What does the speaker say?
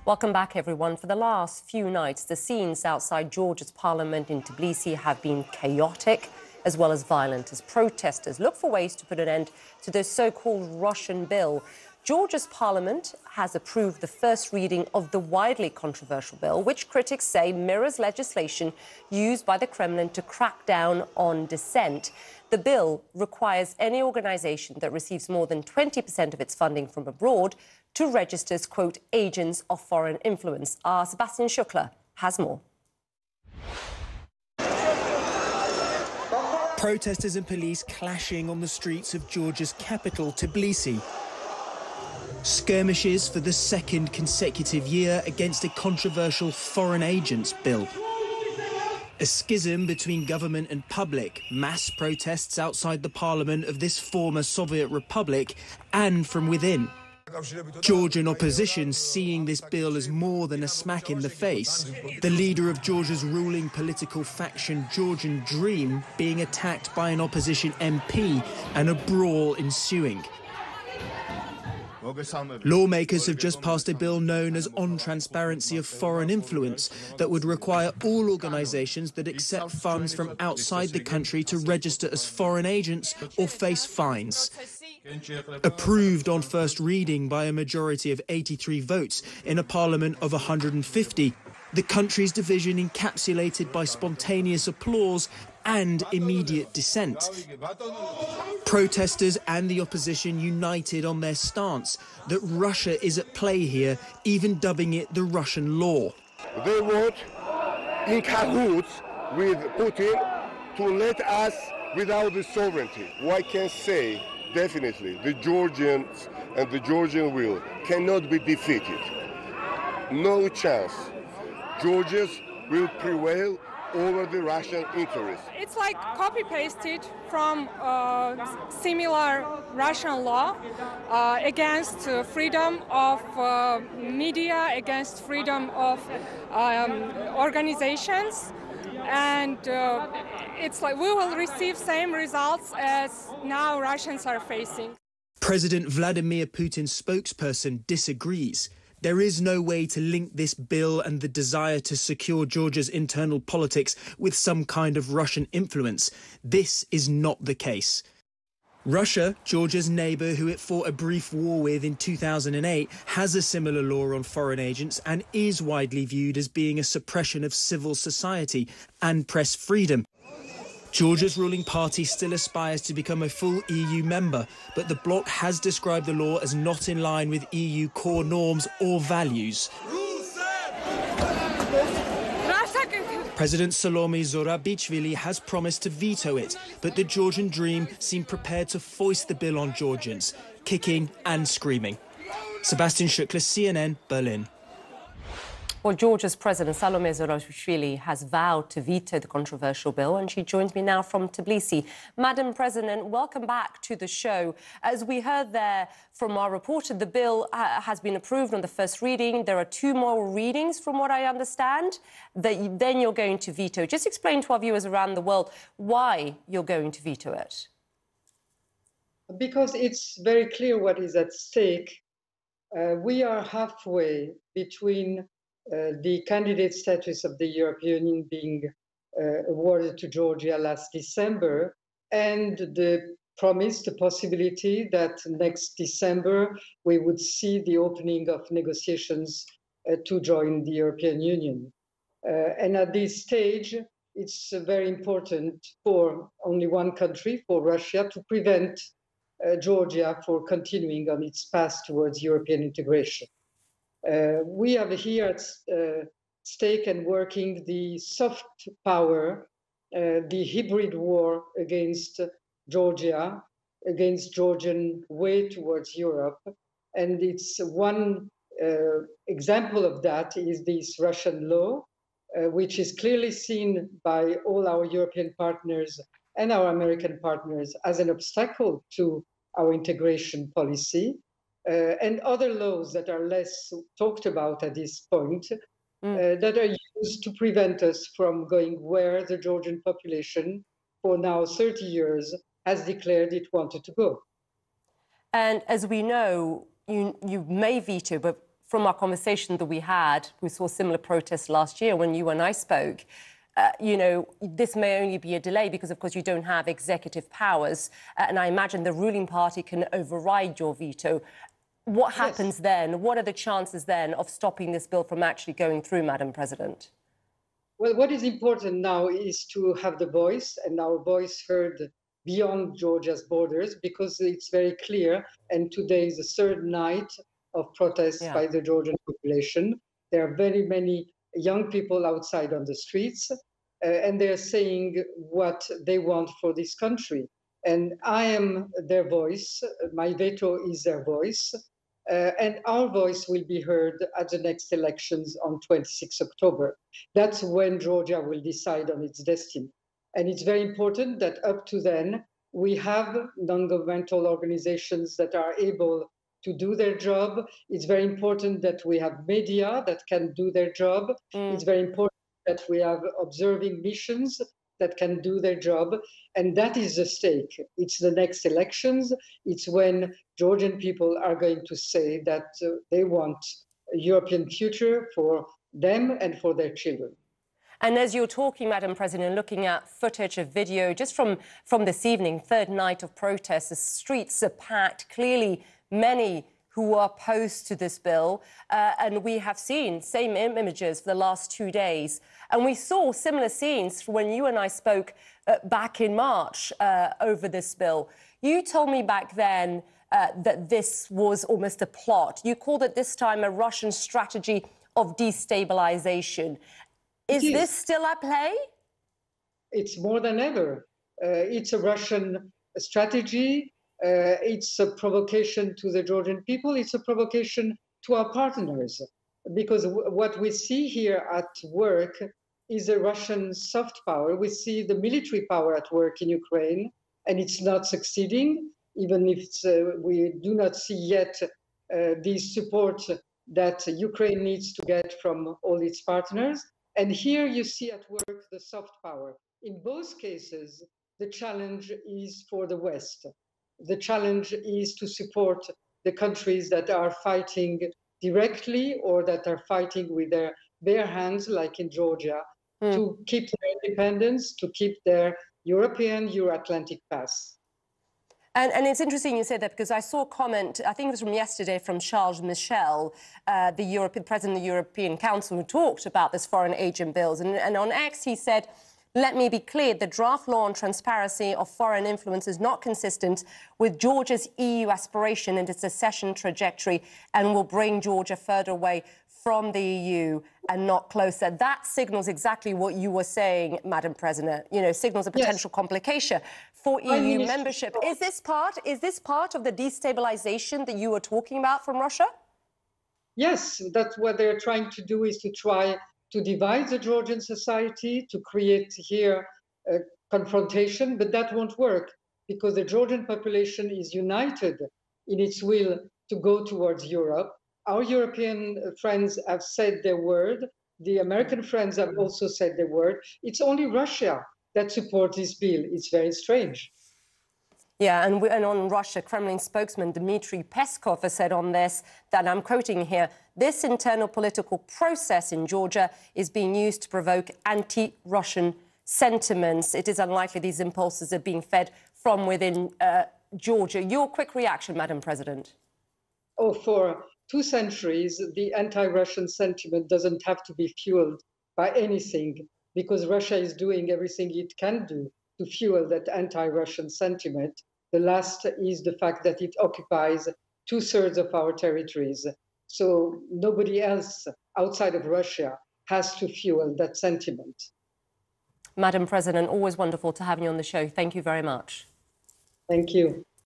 Welcome back, everyone. For the last few nights, the scenes outside Georgia's parliament in Tbilisi have been chaotic as well as violent as protesters look for ways to put an end to the so-called Russian bill. Georgia's parliament has approved the first reading of the widely controversial bill, which critics say mirrors legislation used by the Kremlin to crack down on dissent. The bill requires any organisation that receives more than 20% of its funding from abroad to register as, quote, agents of foreign influence. Our Sebastian Shukla has more. Protesters and police clashing on the streets of Georgia's capital, Tbilisi. Skirmishes for the second consecutive year against a controversial foreign agents bill. A schism between government and public, mass protests outside the parliament of this former Soviet republic and from within. Georgian opposition seeing this bill as more than a smack in the face. The leader of Georgia's ruling political faction, Georgian Dream, being attacked by an opposition MP and a brawl ensuing. Lawmakers have just passed a bill known as On Transparency of Foreign Influence that would require all organisations that accept funds from outside the country to register as foreign agents or face fines. Approved on first reading by a majority of 83 votes in a parliament of 150, the country's division encapsulated by spontaneous applause and immediate dissent. Protesters and the opposition united on their stance that Russia is at play here, even dubbing it the Russian law. They want, in cahoots with Putin, to let us without the sovereignty. I can say, definitely, the Georgians and the Georgian will cannot be defeated. No chance. Georgians will prevail over the Russian interests. It's like copy-pasted from similar Russian law against freedom of media, against freedom of organizations. And it's like we will receive same results as now Russians are facing. President Vladimir Putin's spokesperson disagrees. There is no way to link this bill and the desire to secure Georgia's internal politics with some kind of Russian influence. This is not the case. Russia, Georgia's neighbour who it fought a brief war with in 2008, has a similar law on foreign agents and is widely viewed as being a suppression of civil society and press freedom. Georgia's ruling party still aspires to become a full EU member, but the bloc has described the law as not in line with EU core norms or values. President Salome Zourabichvili has promised to veto it, but the Georgian Dream seem prepared to foist the bill on Georgians, kicking and screaming. Sebastian Shukla, CNN, Berlin. Well, Georgia's President Salome Zourabichvili has vowed to veto the controversial bill, and she joins me now from Tbilisi. Madam President, welcome back to the show. As we heard there from our reporter, the bill has been approved on the first reading. There are 2 more readings, from what I understand, that then you're going to veto. Just explain to our viewers around the world why you're going to veto it. Because it's very clear what is at stake. We are halfway between the candidate status of the European Union being awarded to Georgia last December, and the promise, the possibility that next December we would see the opening of negotiations to join the European Union. And at this stage, it's very important for only one country, for Russia, to prevent Georgia from continuing on its path towards European integration. We have here at stake and working the soft power, the hybrid war against Georgia, against Georgian way towards Europe. And it's one example of that is this Russian law, which is clearly seen by all our European partners and our American partners as an obstacle to our integration policy. And other laws that are less talked about at this point, that are used to prevent us from going where the Georgian population, for now 30 years, has declared it wanted to go. And as we know, you may veto, but from our conversation that we had, we saw similar protests last year when you and I spoke. This may only be a delay because, of course, you don't have executive powers. And I imagine the ruling party can override your veto. What happens then? What are the chances then of stopping this bill from actually going through, Madam President? Well, what is important now is to have the voice, and our voice heard beyond Georgia's borders, because it's very clear. And today is the third night of protests by the Georgian population. There are very many young people outside on the streets, and they're saying what they want for this country. And I am their voice. My veto is their voice. And our voice will be heard at the next elections on 26 October. That's when Georgia will decide on its destiny. And it's very important that up to then, we have non-governmental organizations that are able to do their job. It's very important that we have media that can do their job. It's very important that we have observing missions that can do their job. And that is the stake. It's the next elections. It's when Georgian people are going to say that they want a European future for them and for their children. And as you're talking, Madam President, looking at footage of video just from this evening, third night of protests, the streets are packed, clearly many who are opposed to this bill. And we have seen same images for the last 2 days. And we saw similar scenes when you and I spoke back in March over this bill. You told me back then that this was almost a plot. You called it this time a Russian strategy of destabilization. Is this still at play? It's more than ever. It's a Russian strategy. It's a provocation to the Georgian people. It's a provocation to our partners, because what we see here at work is a Russian soft power. We see the military power at work in Ukraine, and it's not succeeding, even if we do not see yet the support that Ukraine needs to get from all its partners. And here you see at work the soft power. In both cases, the challenge is for the West. The challenge is to support the countries that are fighting directly or that are fighting with their bare hands, like in Georgia, to keep their independence, to keep their European, Euro-Atlantic path. And it's interesting you said that, because I saw a comment, I think it was from yesterday, from Charles Michel, the President of the European Council, who talked about this foreign agent bills. And on X, he said, "Let me be clear, the draft law on transparency of foreign influence is not consistent with Georgia's EU aspiration and its accession trajectory, and will bring Georgia further away from the EU and not closer." That signals exactly what you were saying, Madam President. Signals a potential complication for EU membership. Is this part of the destabilization that you were talking about from Russia? Yes, that's what they're trying to do, is to try to divide the Georgian society, to create here a confrontation, but that won't work, because the Georgian population is united in its will to go towards Europe. Our European friends have said their word. The American friends have also said their word. It's only Russia that supports this bill. It's very strange. Yeah, and on Russia, Kremlin spokesman Dmitry Peskov has said on this, that I'm quoting here, "This internal political process in Georgia is being used to provoke anti-Russian sentiments. It is unlikely these impulses are being fed from within Georgia." Your quick reaction, Madam President? Oh, for 2 centuries, the anti-Russian sentiment doesn't have to be fueled by anything, because Russia is doing everything it can do to fuel that anti-Russian sentiment. The last is the fact that it occupies 2/3 of our territories. So nobody else outside of Russia has to fuel that sentiment. Madam President, always wonderful to have you on the show. Thank you very much. Thank you.